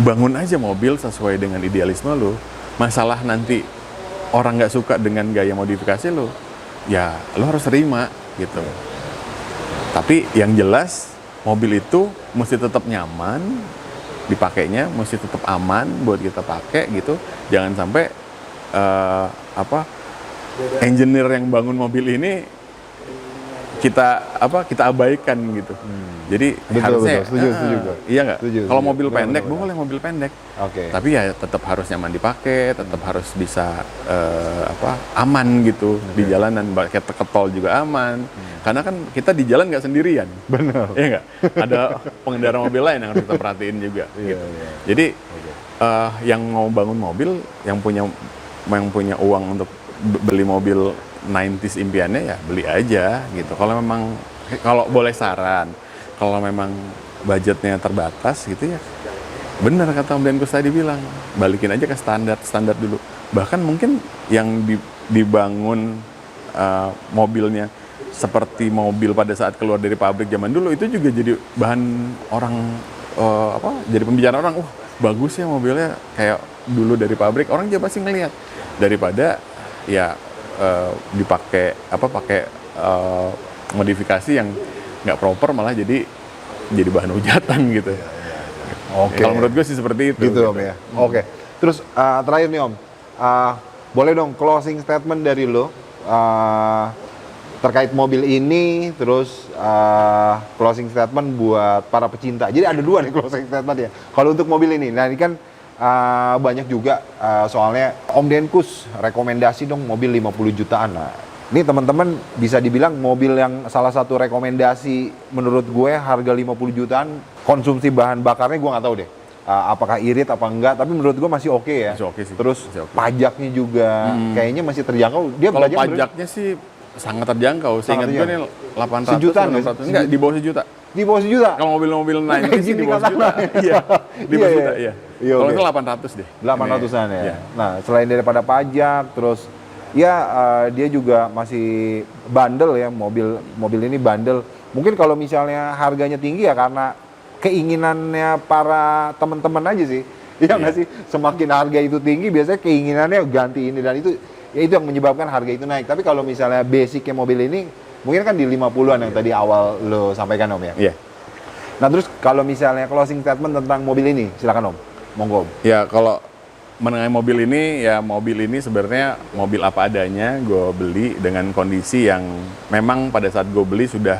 A: bangun aja mobil sesuai dengan idealisme lo. Masalah nanti orang nggak suka dengan gaya modifikasi lo, ya lo harus terima gitu. Tapi yang jelas mobil itu mesti tetap nyaman dipakainya, mesti tetap aman buat kita pakai gitu. Jangan sampai engineer yang bangun mobil ini kita abaikan gitu. Jadi harusnya
B: setuju.
A: iya nggak? Kalau mobil
B: Benar,
A: pendek
B: benar.
A: boleh mobil pendek.
B: Oke.
A: Tapi ya tetap harus nyaman dipakai, tetap harus bisa aman gitu di jalanan, kayak ke tol juga aman. Karena kan kita di jalan nggak sendirian.
B: Benar.
A: Iya nggak? Ada pengendara mobil lain yang harus kita perhatiin juga. Gitu. Jadi yang mau bangun mobil, yang punya uang untuk beli mobil 90s impiannya ya beli aja gitu. Kalau boleh saran, kalau memang budgetnya terbatas gitu ya, benar kata Om Denkus tadi bilang, balikin aja ke standar dulu. Bahkan mungkin yang dibangun mobilnya seperti mobil pada saat keluar dari pabrik zaman dulu itu juga jadi bahan orang jadi pembicaraan orang, bagus ya mobilnya kayak dulu dari pabrik, orang juga pasti ngelihat daripada ya pakai modifikasi yang nggak proper malah jadi bahan hujatan gitu.
B: Oke.
A: Kalau menurut gue sih seperti itu.
B: Gitu Om ya. Oke. Terus terakhir nih Om, boleh dong closing statement dari lo terkait mobil ini, terus closing statement buat para pecinta. Jadi ada dua nih closing statement ya. Kalau untuk mobil ini, nah ini kan banyak juga soalnya Om Denkus rekomendasi dong mobil 50 jutaan. Nah, ini teman-teman bisa dibilang mobil yang salah satu rekomendasi menurut gue harga 50 jutaan, konsumsi bahan bakarnya gue nggak tahu deh. Apakah irit apa enggak, tapi menurut gue masih oke ya.
A: Masih oke sih.
B: Terus
A: Masih oke.
B: pajaknya juga kayaknya masih terjangkau. Dia
A: Kalau
B: pajak
A: pajaknya sih sangat terjangkau. Seingat gue nih 800
B: Sejutaan ya?
A: 600. Enggak, di bawah sejuta.
B: di bawah sejuta.
A: Kalau mobil-mobil naik sih di bawah
B: Gini
A: sejuta. Iya. Di bawah
B: Iya,
A: sejuta, iya.
B: Iya,
A: Kalau
B: oke.
A: itu 800 deh.
B: 800-an ya.
A: Iya.
B: Nah, selain daripada pajak, terus ya dia juga masih bandel ya, mobil ini bandel. Mungkin kalau misalnya harganya tinggi ya karena keinginannya para teman-teman aja sih. Iya nggak sih? Semakin harga itu tinggi biasanya keinginannya ganti ini dan itu ya itu yang menyebabkan harga itu naik. Tapi kalau misalnya basicnya mobil ini mungkin kan di 50-an yang tadi awal lo sampaikan Om ya.
A: Iya.
B: Nah, terus kalau misalnya closing statement tentang mobil ini, silakan Om. Monggo Om.
A: Ya kalau mengenai mobil ini sebenarnya mobil apa adanya gue beli dengan kondisi yang memang pada saat gue beli sudah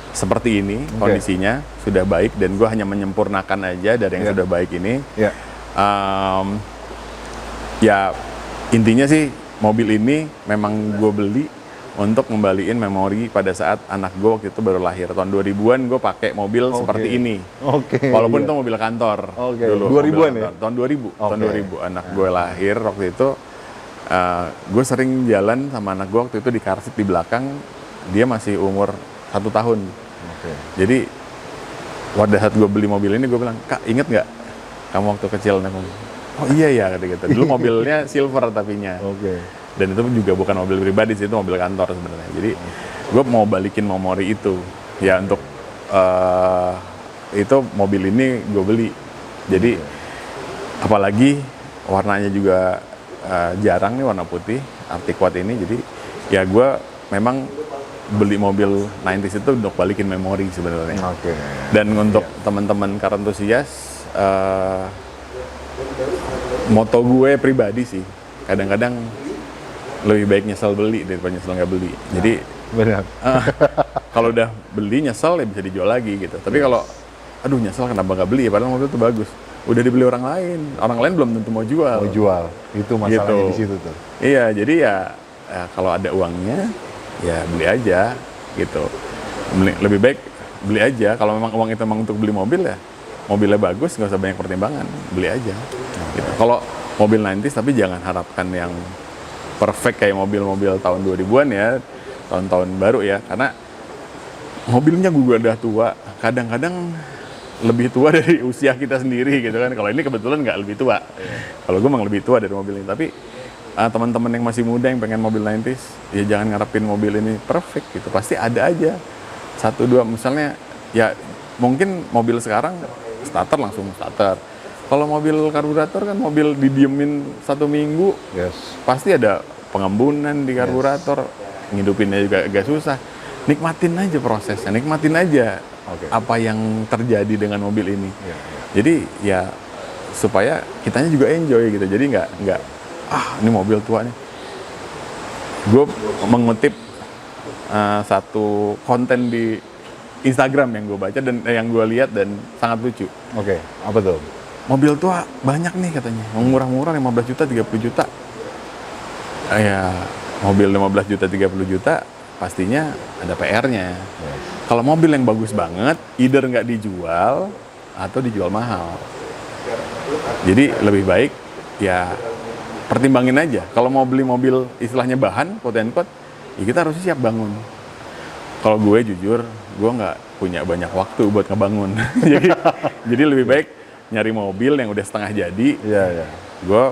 A: seperti ini kondisinya, sudah baik dan gue hanya menyempurnakan aja dari yang sudah baik ini.
B: Iya.
A: Ya intinya sih mobil ini memang gue beli untuk ngembaliin memori pada saat anak gue waktu itu baru lahir. Tahun 2000-an gue pakai mobil seperti ini.
B: Oke.
A: Walaupun
B: iya.
A: itu mobil kantor dulu.
B: 2000-an
A: mobil
B: ya?
A: kantor. Tahun 2000. Tahun 2000 anak gue lahir waktu itu. Gue sering jalan sama anak gue waktu itu di car seat di belakang. Dia masih umur 1 tahun.
B: Oke.
A: Jadi pada saat gue beli mobil ini gue bilang, "Kak, inget nggak kamu waktu kecil naik mobil?" "Oh iya ya," kata gitu. Dulu mobilnya silver tapinya.
B: Oke.
A: Dan itu juga bukan mobil pribadi sih, itu mobil kantor sebenarnya. Jadi gue mau balikin memori itu. Ya untuk itu mobil ini gue beli. Jadi apalagi warnanya juga jarang nih, warna putih, Artiquat ini. Jadi ya gue memang beli mobil 90s itu untuk balikin memori sebenarnya.
B: Oke.
A: Dan untuk teman-teman car enthusiast, moto gue pribadi sih, kadang-kadang lebih baik nyesel beli daripada nyesel nggak beli. Jadi
B: Benar.
A: kalau udah beli nyesel ya bisa dijual lagi gitu. Tapi kalau aduh nyesel kenapa nggak beli, padahal mobil itu bagus, udah dibeli orang lain belum tentu mau jual.
B: Mau jual. Itu masalahnya
A: Gitu.
B: di situ tuh.
A: Iya, jadi ya kalau ada uangnya ya beli aja gitu. Lebih baik beli aja. Kalau memang uang itu memang untuk beli mobil ya mobilnya bagus, nggak usah banyak pertimbangan, beli aja. Gitu. Kalau mobil 90s tapi jangan harapkan yang perfect kayak mobil-mobil tahun 2000-an ya, tahun-tahun baru ya, karena mobilnya gue udah tua, kadang-kadang lebih tua dari usia kita sendiri gitu kan. Kalau ini kebetulan nggak lebih tua, kalau gue memang lebih tua dari mobil ini. Tapi teman-teman yang masih muda yang pengen mobil 90s, ya jangan ngarepin mobil ini perfect gitu, pasti ada aja satu dua misalnya ya mungkin mobil sekarang starter langsung starter, Kalau mobil karburator kan mobil didiemin 1 minggu,
B: Yes.
A: pasti ada pengembunan di karburator, ngidupinnya juga agak susah. Nikmatin aja prosesnya, nikmatin aja
B: Oke.
A: apa yang terjadi dengan mobil ini.
B: Iya, iya.
A: Jadi ya supaya kitanya juga enjoy gitu. Jadi nggak ini mobil tua nih. Gue mengutip satu konten di Instagram yang gue baca dan yang gue lihat dan sangat lucu.
B: Oke, apa tuh?
A: Mobil tua banyak nih katanya, murah-murah 15 juta, 30 juta. Ya, mobil 15 juta, 30 juta pastinya ada PR-nya. Kalau mobil yang bagus banget, either nggak dijual atau dijual mahal. Jadi lebih baik ya pertimbangin aja. Kalau mau beli mobil istilahnya bahan, quote and quote, ya kita harus siap bangun. Kalau gue jujur, gue nggak punya banyak waktu buat ngebangun. jadi lebih baik nyari mobil yang udah setengah jadi,
B: Iya, iya.
A: gue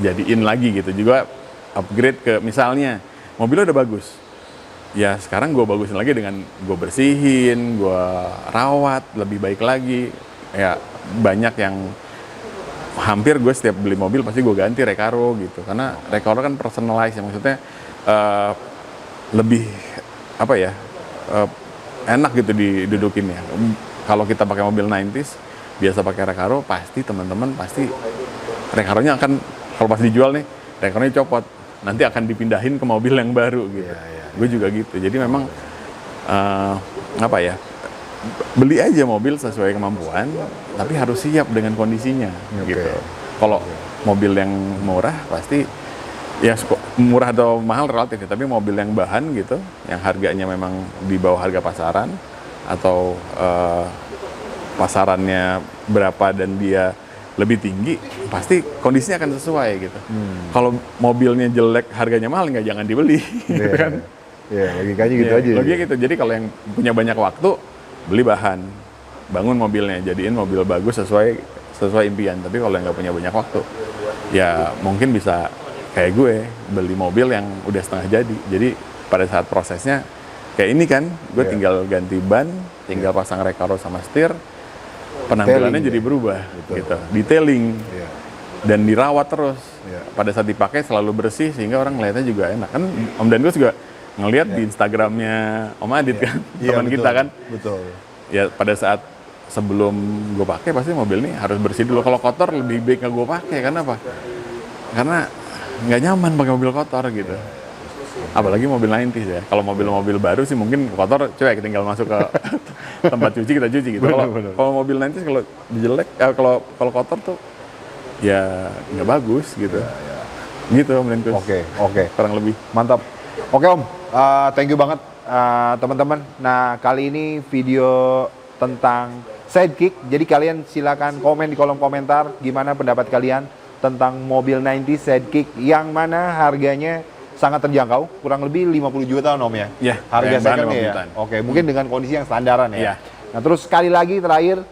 A: jadiin lagi gitu. Juga upgrade ke misalnya mobilnya udah bagus. Ya sekarang gue bagusin lagi dengan gue bersihin, gue rawat lebih baik lagi. Ya banyak yang hampir gue setiap beli mobil pasti gue ganti Recaro gitu. Karena Recaro kan personalized ya, maksudnya lebih apa ya, enak gitu didudukinnya. Kalau kita pakai mobil 90s biasa pakai Recaro, pasti teman-teman pasti Recaro-nya akan, kalau pas dijual nih Recaro-nya copot, nanti akan dipindahin ke mobil yang baru gitu. Gue juga gitu. Jadi memang apa ya, beli aja mobil sesuai kemampuan, tapi harus siap dengan kondisinya gitu. Kalau mobil yang murah pasti ya murah atau mahal relatif ya, tapi mobil yang bahan gitu, yang harganya memang di bawah harga pasaran atau pasarannya berapa dan dia lebih tinggi, pasti kondisinya akan sesuai gitu. Kalau mobilnya jelek, harganya mahal, nggak jangan dibeli. Gitu kan?
B: Iya, logikanya gitu aja.
A: Logikanya gitu. Jadi kalau yang punya banyak waktu, beli bahan, bangun mobilnya, jadiin mobil bagus sesuai impian. Tapi kalau yang nggak punya banyak waktu, ya mungkin bisa kayak gue beli mobil yang udah setengah jadi. Jadi pada saat prosesnya kayak ini kan, gue tinggal ganti ban, tinggal pasang Recaro sama setir. Penampilannya jadi berubah, gitu. Detailing dan dirawat terus. Pada saat dipakai selalu bersih sehingga orang ngeliatnya juga enak. Kan Om Denkus juga ngeliat di Instagramnya Om Adit kan, teman kita kan.
B: Betul.
A: Ya pada saat sebelum gue pakai pasti mobil ini harus bersih dulu. Kalau kotor lebih baik nggak gue pakai. Karena apa? Karena nggak nyaman pakai mobil kotor gitu. Apalagi mobil 90s ya. Kalau mobil-mobil baru sih mungkin kotor, cuek tinggal masuk ke tempat cuci kita cuci gitu. Kalau mobil 90s kalau jelek, kalau kotor tuh ya nggak bagus gitu. Gitu Om Denkus.
B: Oke.
A: Kurang lebih.
B: Mantap. Oke Om, thank you banget teman-teman. Nah kali ini video tentang Sidekick. Jadi kalian silakan komen di kolom komentar gimana pendapat kalian tentang mobil 90s Sidekick yang mana harganya sangat terjangkau, kurang lebih 50 juta Om ya?
A: Iya,
B: Harga secondnya ya? Oke, mungkin dengan kondisi yang standaran ya?
A: Iya.
B: Nah terus sekali lagi terakhir,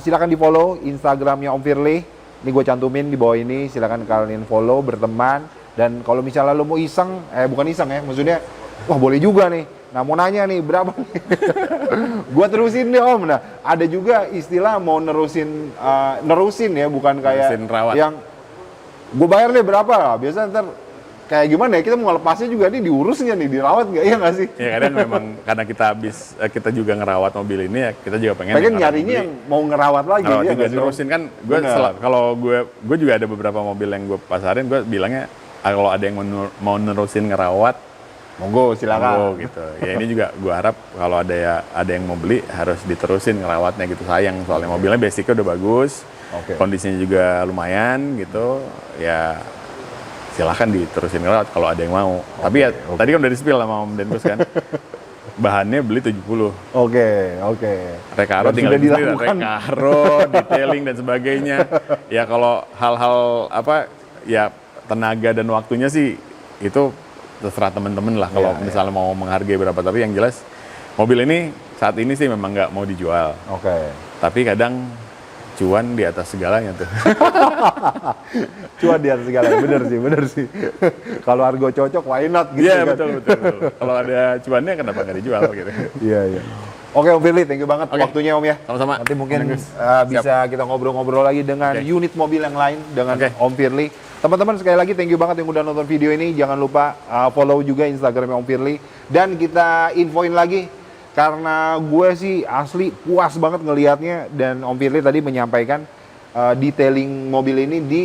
B: silakan di follow Instagramnya Om Firly. Ini gue cantumin di bawah ini, silakan kalian follow, berteman. Dan kalau misalnya lo mau iseng, bukan iseng ya, maksudnya, wah boleh juga nih. Nah mau nanya nih, berapa nih? Gue terusin deh Om. Nah ada juga istilah mau nerusin ya, bukan kayak
A: Nerusin rawat.
B: yang gue bayar deh berapa. Biasanya ntar kayak gimana ya, kita mau ngelepasnya juga nih, diurus nggak nih, dirawat nggak, iya nggak sih?
A: Ya kadang memang karena kita juga ngerawat mobil ini ya, kita juga pengen
B: Nyarinya yang mau ngerawat lagi.
A: ngerawat
B: ya
A: juga
B: nggak sih, Om?
A: terusin kan. Kalau gue juga ada beberapa mobil yang gue pasarin, gue bilangnya kalau ada yang mau nerusin ngerawat,
B: Monggo silakan.
A: gitu. Ya ini juga gue harap kalau ada yang mau beli harus diterusin ngerawatnya gitu, sayang soalnya mobilnya basicnya udah bagus, kondisinya juga lumayan gitu, ya silahkan diterusin ngerawat kalau ada yang mau. Tapi ya tadi kan udah di-spill sama Om Denkus kan. Bahannya beli 70.
B: Oke.
A: Recaro
B: Dan
A: tinggal
B: sudah dilakukan.
A: Recaro, detailing dan sebagainya. Ya kalau hal-hal apa ya tenaga dan waktunya sih itu terserah temen-temen lah kalau misalnya mau menghargai berapa. Tapi yang jelas mobil ini saat ini sih memang nggak mau dijual.
B: Oke.
A: Tapi kadang cuan di atas segalanya tuh.
B: Cuan di atas segala, bener sih. Kalau harga cocok, why not gitu
A: Iya,
B: kan.
A: betul. Kalau ada cuannya kenapa nggak dijual gitu.
B: Iya. Oke Om Firly, thank you banget
A: Oke.
B: waktunya Om ya.
A: Sama-sama.
B: Nanti mungkin
A: Gus.
B: bisa kita ngobrol-ngobrol lagi dengan
A: Oke.
B: unit mobil yang lain dengan
A: Oke.
B: Om Firly. Teman-teman sekali lagi thank you banget yang udah nonton video ini. Jangan lupa follow juga Instagramnya Om Firly. Dan kita infoin lagi, karena gue sih asli puas banget ngelihatnya. Dan Om Firly tadi menyampaikan detailing mobil ini di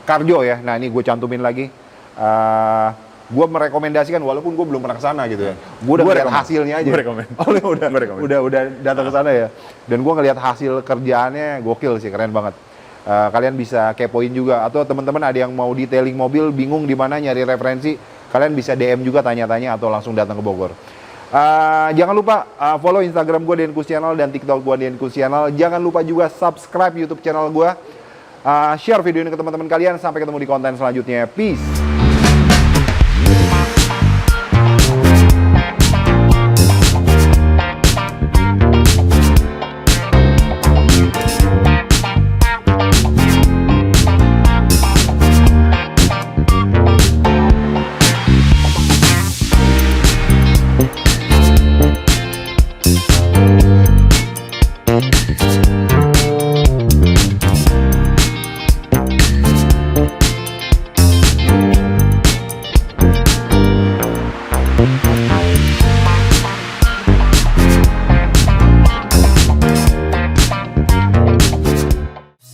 B: Karjo ya. Nah ini gue cantumin lagi. Gue merekomendasikan walaupun gue belum pernah ke sana gitu ya. Gue udah ngeliat hasilnya aja.
A: Gue rekomen.
B: Udah datang ke sana ya. Dan gue ngeliat hasil kerjaannya gokil sih, keren banget. Kalian bisa kepoin juga, atau teman-teman ada yang mau detailing mobil bingung di mana nyari referensi, kalian bisa DM juga tanya-tanya atau langsung datang ke Bogor. Jangan lupa follow Instagram gue Denkus Channel dan TikTok gue Denkus Channel. Jangan lupa juga subscribe YouTube channel gue. Share video ini ke teman-teman kalian. Sampai ketemu di konten selanjutnya. Peace.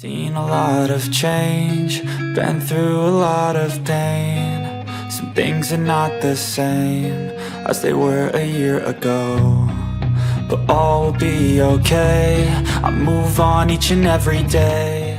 C: Seen a lot of change, been through a lot of pain. Some things are not the same as they were a year ago, but all will be okay. I move on each and every day.